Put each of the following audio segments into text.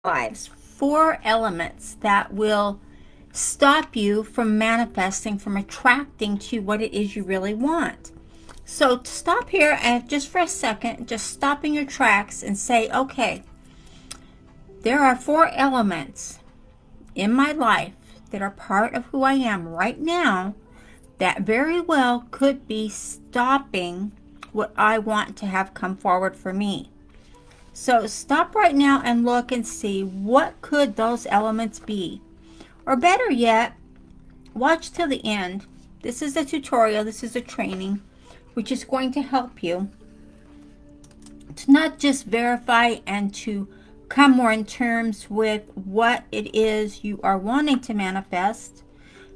lives 4 elements that will stop you from manifesting, from attracting to what it is you really want. So stop here and just for a second, just stop in your tracks and say, okay, there are 4 elements in my life that are part of who I am right now that very well could be stopping what I want to have come forward for me. So stop right now and look and see what could those elements be. Or better yet, watch till the end. This is a tutorial, this is a training, which is going to help you to not just verify and to come more in terms with what it is you are wanting to manifest,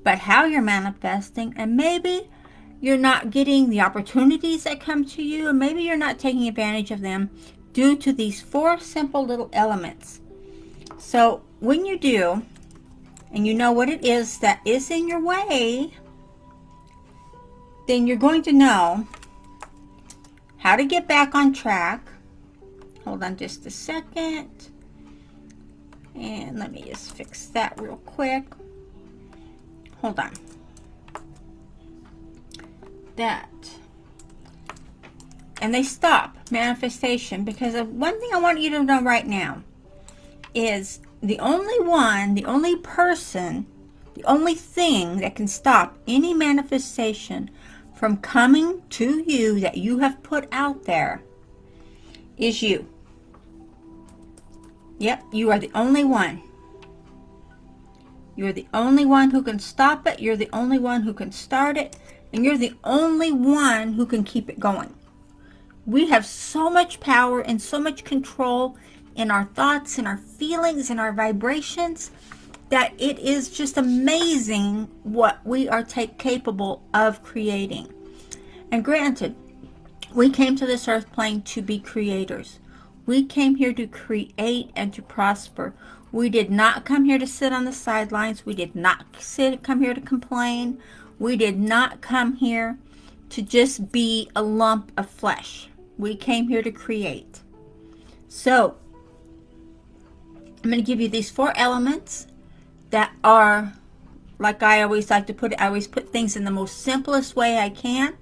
but how you're manifesting, and maybe you're not getting the opportunities that come to you, and maybe you're not taking advantage of them due to these 4 simple little elements. So when you do, and you know what it is that is in your way, then you're going to know how to get back on track. Hold on just a second. And let me just fix that real quick. Hold on. That. And they stop manifestation because of one thing I want you to know right now is the only person, the only thing that can stop any manifestation from coming to you that you have put out there is you. Yep, you are the only one. You're the only one who can stop it. You're the only one who can start it. And you're the only one who can keep it going. We have so much power and so much control in our thoughts and our feelings and our vibrations that it is just amazing what we are capable of creating. And granted, we came to this earth plane to be creators. We came here to create and to prosper. We did not come here to sit on the sidelines. We did not come here to complain. We did not come here to just be a lump of flesh. We came here to create. So, I'm going to give you these 4 elements that are, like I always like to put it, I always put things in the most simplest way I can,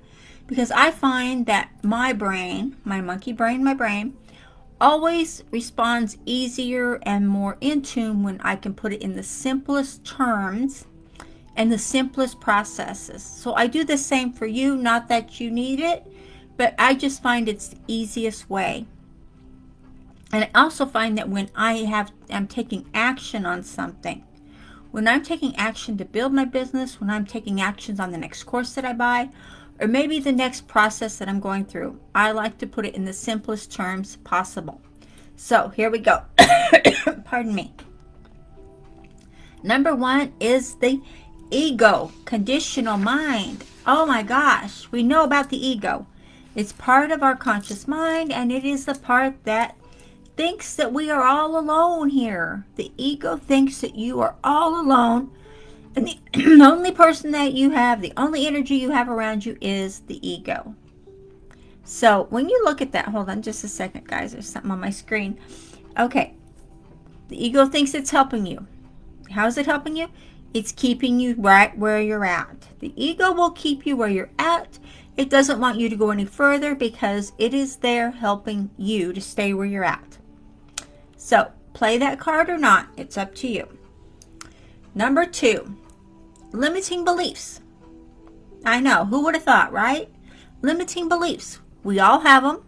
because I find that my brain, my monkey brain, my brain, always responds easier and more in tune when I can put it in the simplest terms and the simplest processes. So I do the same for you, not that you need it, but I just find it's the easiest way. And I also find that when I'm taking action on something, when I'm taking action to build my business, when I'm taking actions on the next course that I buy, or maybe the next process that I'm going through, I like to put it in the simplest terms possible. So here we go. Pardon me. Number 1 is the ego, conditional mind. Oh my gosh, we know about the ego. It's part of our conscious mind, and it is the part that thinks that we are all alone here. The ego thinks that you are all alone, and the only person that you have, the only energy you have around you is the ego. So when you look at that, hold on just a second, guys. There's something on my screen. Okay. The ego thinks it's helping you. How is it helping you? It's keeping you right where you're at. The ego will keep you where you're at. It doesn't want you to go any further because it is there helping you to stay where you're at. So play that card or not, it's up to you. Number 2, limiting beliefs. I know, who would have thought, right? Limiting beliefs. We all have them.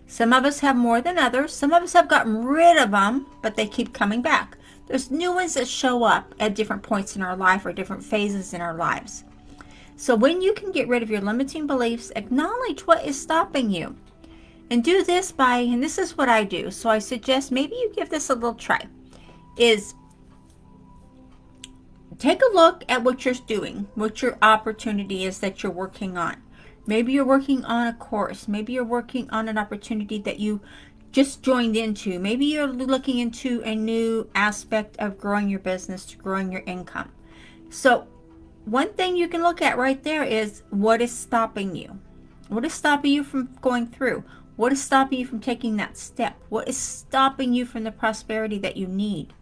Some of us have more than others. Some of us have gotten rid of them, but they keep coming back. There's new ones that show up at different points in our life or different phases in our lives. So when you can get rid of your limiting beliefs, acknowledge what is stopping you. And do this by, and this is what I do, so I suggest maybe you give this a little try, is take a look at what you're doing, what your opportunity is that you're working on. Maybe you're working on a course. Maybe you're working on an opportunity that you just joined into. Maybe you're looking into a new aspect of growing your business, to growing your income. So one thing you can look at right there is what is stopping you. What is stopping you from going through? What is stopping you from taking that step? What is stopping you from the prosperity that you need?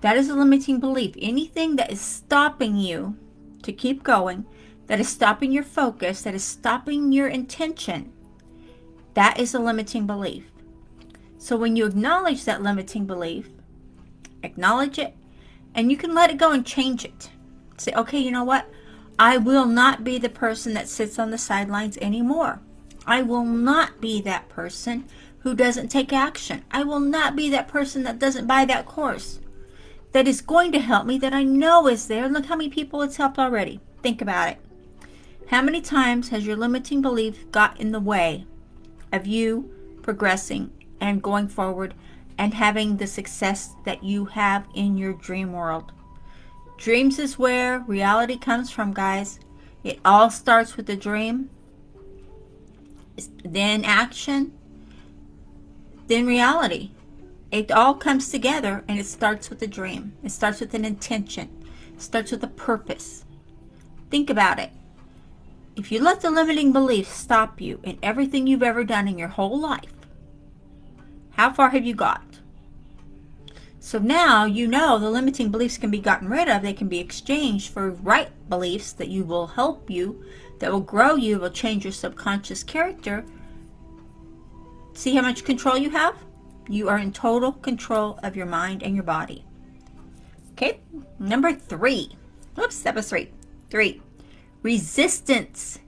That is a limiting belief. Anything that is stopping you to keep going, that is stopping your focus, that is stopping your intention, that is a limiting belief. So when you acknowledge that limiting belief, acknowledge it, and you can let it go and change it. Say, okay, you know what? I will not be the person that sits on the sidelines anymore. I will not be that person who doesn't take action. I will not be that person that doesn't buy that course that is going to help me, that I know is there. Look how many people it's helped already. Think about it. How many times has your limiting belief got in the way of you progressing and going forward and having the success that you have in your dream world? Dreams is where reality comes from, guys. It all starts with a dream, then action, then reality. It all comes together, and it starts with a dream. It starts with an intention. It starts with a purpose. Think about it. If you let the limiting beliefs stop you in everything you've ever done in your whole life, how far have you got? So now you know the limiting beliefs can be gotten rid of. They can be exchanged for right beliefs that you will help you, that will grow you, will change your subconscious character. See how much control you have? You are in total control of your mind and your body. Okay, number 3. Oops, that was 3. 3. Resistance.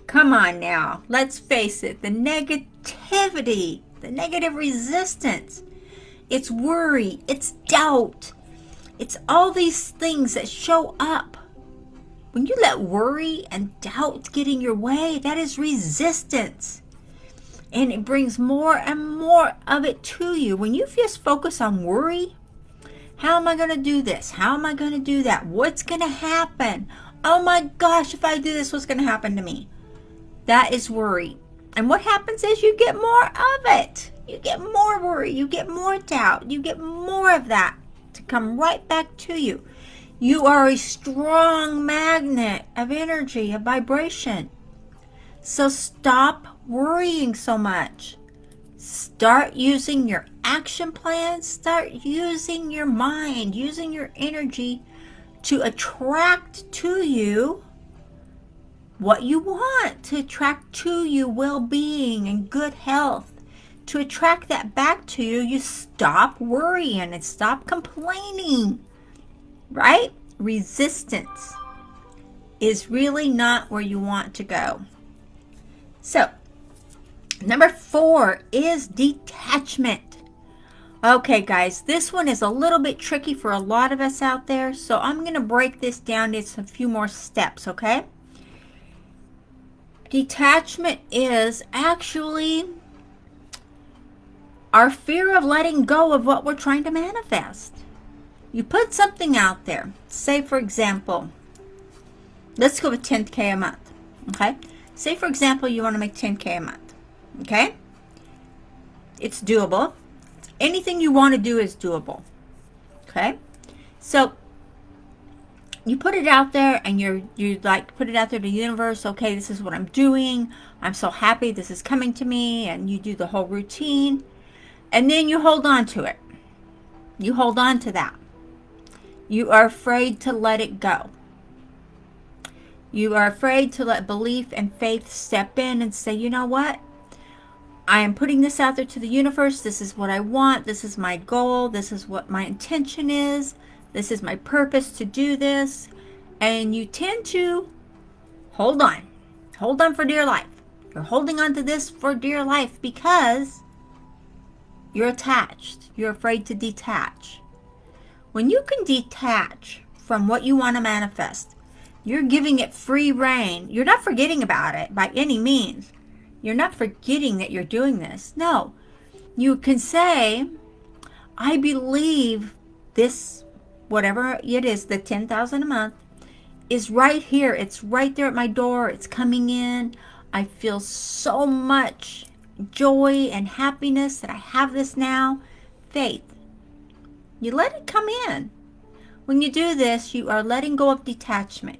Come on now, let's face it. The negativity, the negative resistance. It's worry, it's doubt. It's all these things that show up. When you let worry and doubt get in your way, that is resistance. And it brings more and more of it to you. When you just focus on worry, how am I going to do this? How am I going to do that? What's going to happen? Oh my gosh, if I do this, what's going to happen to me? That is worry. And what happens is you get more of it. You get more worry. You get more doubt. You get more of that to come right back to you. You are a strong magnet of energy, of vibration. So stop worrying so much. Start using your action plans. Start using your mind, using your energy to attract to you what you want, to attract to you well-being and good health. To attract that back to you, you stop worrying and stop complaining, right? Resistance is really not where you want to go. So, number 4 is detachment. Okay, guys, this one is a little bit tricky for a lot of us out there, so I'm going to break this down into a few more steps, okay? Detachment is actually our fear of letting go of what we're trying to manifest. You put something out there. Say, for example, let's go with 10K a month, okay? Say, for example, you want to make 10K a month, okay? It's doable. Anything you want to do is doable, okay? So you put it out there, and you like put it out there to the universe. Okay, this is what I'm doing. I'm so happy this is coming to me, and you do the whole routine, and then you hold on to it. You hold on to that. You are afraid to let it go. You are afraid to let belief and faith step in and say, you know what? I am putting this out there to the universe. This is what I want. This is my goal. This is what my intention is. This is my purpose to do this. And you tend to hold on. Hold on for dear life. You're holding on to this for dear life because you're attached. You're afraid to detach. When you can detach from what you want to manifest, you're giving it free rein. You're not forgetting about it by any means. You're not forgetting that you're doing this. No. You can say, I believe this, whatever it is, the $10,000 a month, is right here. It's right there at my door. It's coming in. I feel so much joy and happiness that I have this now. Faith. You let it come in. When you do this, you are letting go of detachment.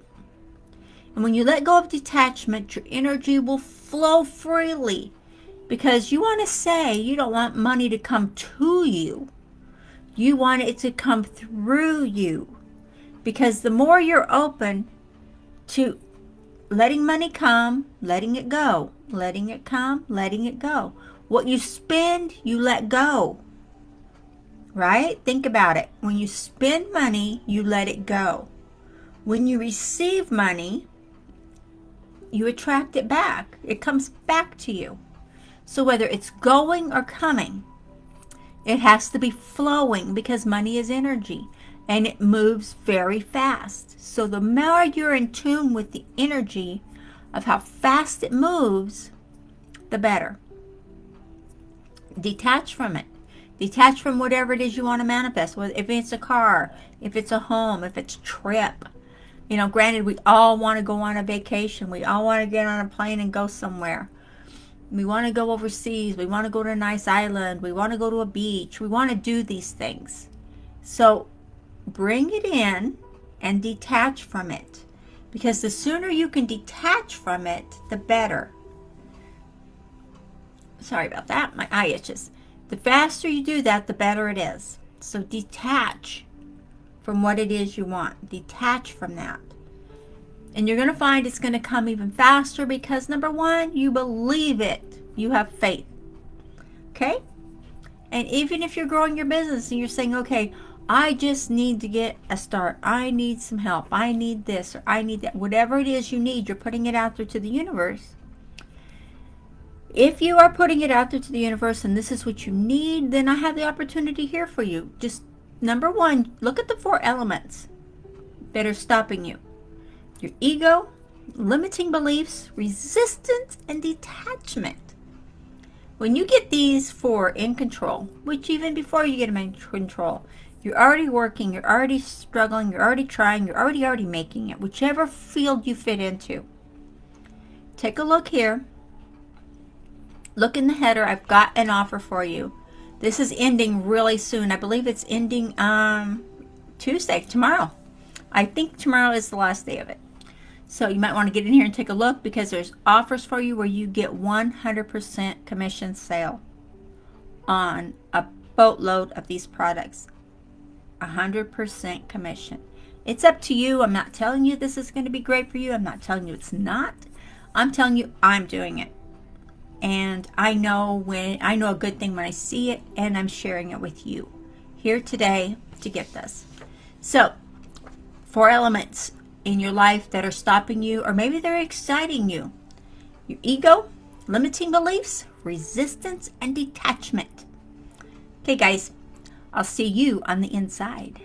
And when you let go of detachment, your energy will flow freely. Because you want to say you don't want money to come to you. You want it to come through you. Because the more you're open to letting money come, letting it go, letting it come, letting it go. What you spend, you let go. Right? Think about it. When you spend money, you let it go. When you receive money, you attract it back. It comes back to you. So whether it's going or coming, it has to be flowing, because money is energy and it moves very fast. So the more you're in tune with the energy of how fast it moves, the better. Detach from it. Detach from whatever it is you want to manifest. If it's a car, if it's a home, if it's a trip. You know, granted, we all want to go on a vacation. We all want to get on a plane and go somewhere. We want to go overseas. We want to go to a nice island. We want to go to a beach. We want to do these things. So bring it in and detach from it. Because the sooner you can detach from it, the better. Sorry about that. My eye itches. The faster you do that, the better it is. So detach from what it is you want. Detach from that. And you're going to find it's going to come even faster because, number one, you believe it. You have faith. Okay? And even if you're growing your business and you're saying, okay, I just need to get a start. I need some help. I need this or I need that. Whatever it is you need, you're putting it out there to the universe. If you are putting it out there to the universe and this is what you need, then I have the opportunity here for you. Just, number one, look at the 4 elements that are stopping you. Your ego, limiting beliefs, resistance, and detachment. When you get these 4 in control, which even before you get them in control, you're already working, you're already struggling, you're already trying, you're already making it, whichever field you fit into. Take a look here. Look in the header. I've got an offer for you. This is ending really soon. I believe it's ending Tuesday, tomorrow. I think tomorrow is the last day of it. So you might want to get in here and take a look, because there's offers for you where you get 100% commission sale on a boatload of these products. 100% commission. It's up to you. I'm not telling you this is going to be great for you. I'm not telling you it's not. I'm telling you I'm doing it. And I know a good thing when I see it, and I'm sharing it with you here today to get this. So, 4 elements in your life that are stopping you, or maybe they're exciting you. Your ego, limiting beliefs, resistance, and detachment. Okay, guys, I'll see you on the inside.